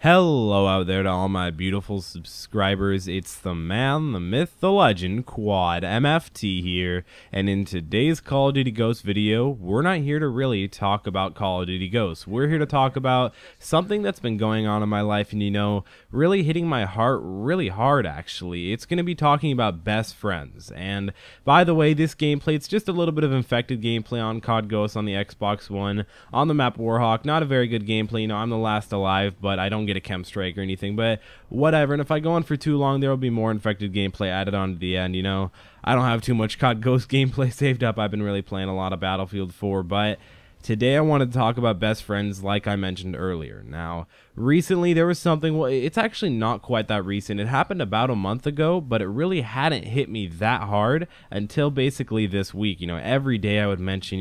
Hello out there to all my beautiful subscribers. It's the man, the myth, the legend, Quad MFT here, and in today's Call of Duty Ghosts video, we're not here to really talk about Call of Duty Ghosts. We're here to talk about something that's been going on in my life and, really hitting my heart really hard, actually. It's going to be talking about best friends. And by the way, this gameplay, it's just a little bit of infected gameplay on COD Ghosts on the Xbox One, on the map Warhawk. Not a very good gameplay. I'm the last alive, but I don't get a chem strike or anything, but whatever. And if I go on for too long, there will be more infected gameplay added on to the end. I don't have too much COD Ghost gameplay saved up. I've been really playing a lot of Battlefield 4, but today I wanted to talk about best friends like I mentioned earlier. Now, recently there was something, well, it's actually not quite that recent. It happened about a month ago, but it really hadn't hit me that hard until basically this week. Every day I would mention,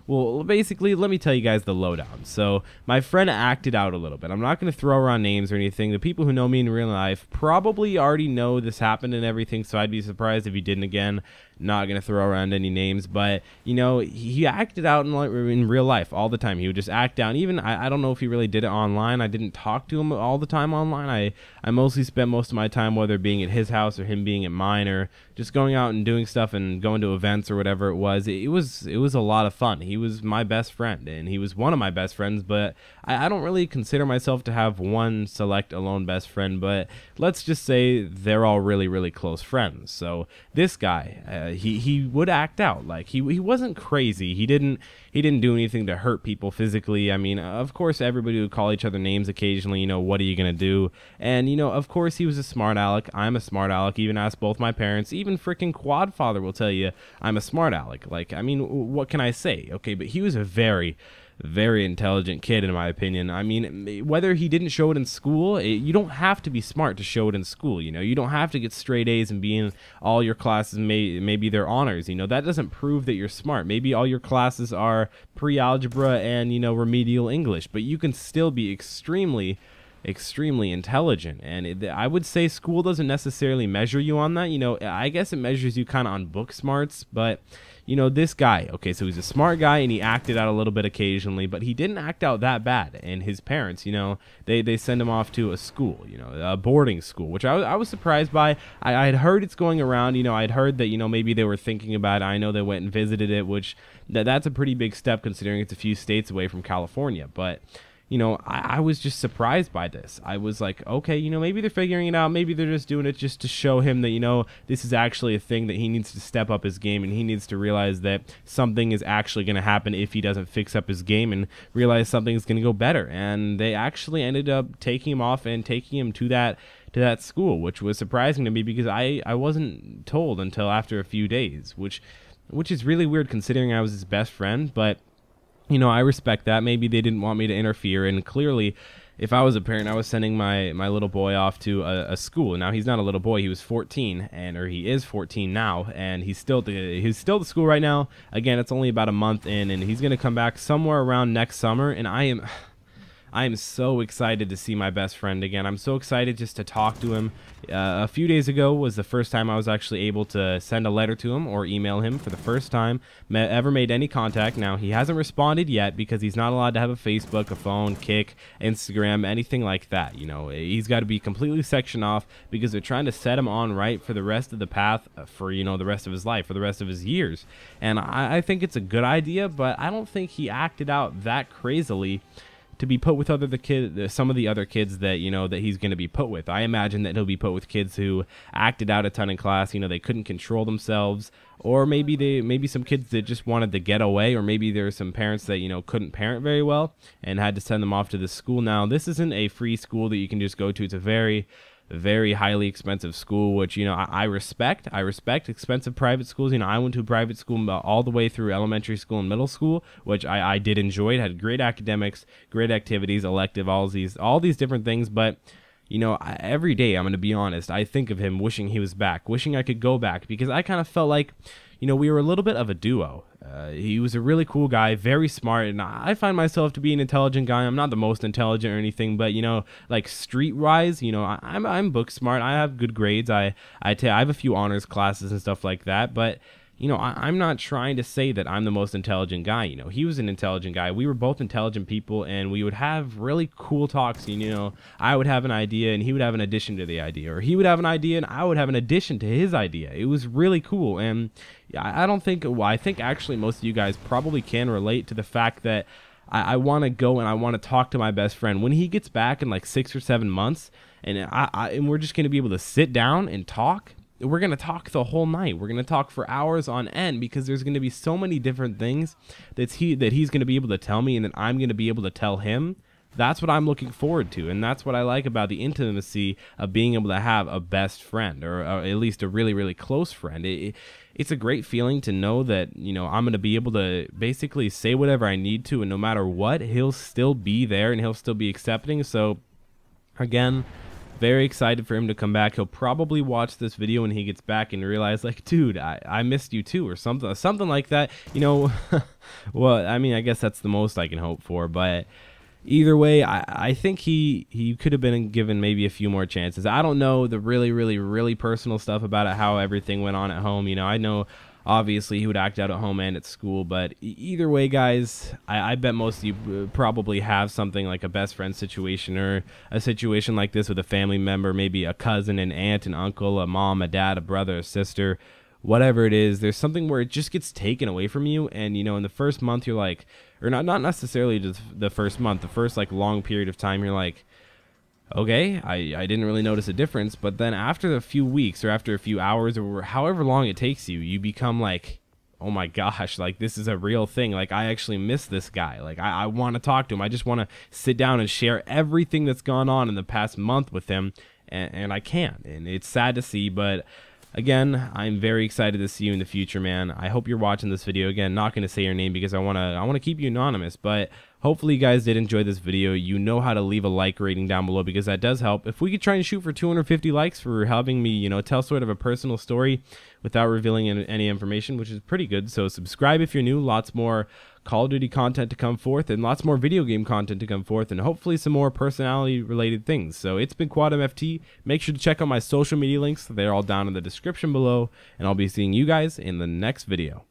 well, basically, let me tell you guys the lowdown. So, my friend acted out a little bit. I'm not going to throw around names or anything. The people who know me in real life probably already know this happened and everything, so I'd be surprised if he didn't again. Not going to throw around any names, but, he acted out in real life all the time. He would just act down. Even, I don't know if he really did it online. I didn't talk to him all the time online. I mostly spent most of my time, whether being at his house or him being at mine, or just going out and doing stuff and going to events or whatever it was. It was a lot of fun. He was my best friend, and he was one of my best friends, but I don't really consider myself to have one select alone best friend, but let's just say they're all really, really close friends. So this guy, he would act out. Like, he wasn't crazy. He didn't do anything to hurt people physically. I mean, of course, everybody would call each other names occasionally. What are you going to do? And, of course, he was a smart aleck. I'm a smart aleck. Even ask both my parents. Even freaking Quad Father will tell you I'm a smart aleck. Like, I mean, what can I say? Okay, but he was a very intelligent kid, in my opinion. I mean, whether he didn't show it in school, you don't have to be smart to show it in school. You don't have to get straight A's and be in all your classes. Maybe they're honors. That doesn't prove that you're smart. Maybe all your classes are pre-algebra and remedial English, but you can still be extremely intelligent. And I would say school doesn't necessarily measure you on that. I guess it measures you kind of on book smarts, but this guy, okay, so he's a smart guy and he acted out a little bit occasionally, but he didn't act out that bad. And his parents, they send him off to a school, a boarding school, which I was surprised by. I had heard it's going around, I'd heard that, maybe they were thinking about it. I know they went and visited it, which that's a pretty big step considering it's a few states away from California. But I was just surprised by this. I was like, okay, maybe they're figuring it out. Maybe they're just doing it just to show him that, this is actually a thing, that he needs to step up his game and he needs to realize that something is actually going to happen if he doesn't fix up his game and realize something is going to go better. And they actually ended up taking him off and taking him to that school, which was surprising to me because I wasn't told until after a few days, which is really weird considering I was his best friend, but I respect that. Maybe they didn't want me to interfere, and clearly, if I was a parent, I was sending my little boy off to a school. Now, he's not a little boy. He was 14, or he is 14 now, and he's still at the school right now. Again, it's only about a month in, and he's going to come back somewhere around next summer, and I am so excited to see my best friend again. I'm so excited just to talk to him. A few days ago was the first time I was actually able to send a letter to him or email him for the first time ever made any contact. Now, he hasn't responded yet because he's not allowed to have a Facebook, a phone, Kick, Instagram, anything like that. He's got to be completely sectioned off because they're trying to set him on right for the rest of the path for, the rest of his life, for the rest of his years. And I think it's a good idea, but I don't think he acted out that crazily to be put with some of the other kids that that he's going to be put with. I imagine that he'll be put with kids who acted out a ton in class. They couldn't control themselves, or maybe some kids that just wanted to get away, or maybe there were some parents that couldn't parent very well and had to send them off to this school. Now, this isn't a free school that you can just go to. It's a very highly expensive school, which I respect. I respect expensive private schools. I went to a private school all the way through elementary school and middle school, which I did enjoy. It had great academics, great activities, elective, all these different things. But every day, I'm going to be honest, I think of him wishing he was back, wishing I could go back, because I kind of felt like we were a little bit of a duo. He was a really cool guy, very smart, and I find myself to be an intelligent guy. I'm not the most intelligent or anything, but like street-wise, I'm book smart. I have good grades. I have a few honors classes and stuff like that, but you know, I'm not trying to say that I'm the most intelligent guy. You know, he was an intelligent guy. We were both intelligent people, and we would have really cool talks. You know, I would have an idea, and he would have an addition to the idea, or he would have an idea, and I would have an addition to his idea. It was really cool, and I don't think, well, I think actually most of you guys probably can relate to the fact that I want to go and I want to talk to my best friend when he gets back in like 6 or 7 months, and and we're just going to be able to sit down and talk. We're going to talk the whole night. We're going to talk for hours on end, because there's going to be so many different things that he's going to be able to tell me, and that I'm going to be able to tell him. That's what I'm looking forward to, and that's what I like about the intimacy of being able to have a best friend, or at least a really, really close friend. It's a great feeling to know that, you know, I'm going to be able to basically say whatever I need to, and no matter what, he'll still be there and he'll still be accepting. So, again, very excited for him to come back. He'll probably watch this video when he gets back and realize, like, dude, I missed you too, or something like that. You know, well, I mean, I guess that's the most I can hope for. But either way, I think he could have been given maybe a few more chances. I don't know the really, really, really personal stuff about it, how everything went on at home. You know, I know obviously he would act out at home and at school, but either way, guys, I bet most of you probably have something like a best friend situation, or a situation like this with a family member, maybe a cousin, an aunt, an uncle, a mom, a dad, a brother, a sister, whatever it is. There's something where it just gets taken away from you, and you know, in the first month you're like, or not necessarily just the first month, the first like long period of time, you're like, okay, I didn't really notice a difference. But then after a few weeks, or after a few hours, or however long it takes you, you become like, oh my gosh, like this is a real thing. Like, I actually miss this guy. Like, I want to talk to him. I just want to sit down and share everything that's gone on in the past month with him, and I can't. And it's sad to see, but again, I'm very excited to see you in the future, man. I hope you're watching this video. Again, not going to say your name because I want to keep you anonymous, but hopefully you guys did enjoy this video. You know how to leave a like rating down below, because that does help. If we could try and shoot for 250 likes for helping me, you know, tell sort of a personal story without revealing any information, which is pretty good. So subscribe if you're new. Lots more Call of Duty content to come forth, and lots more video game content to come forth, and hopefully some more personality related things. So it's been Quad MFT. Make sure to check out my social media links. They're all down in the description below, and I'll be seeing you guys in the next video.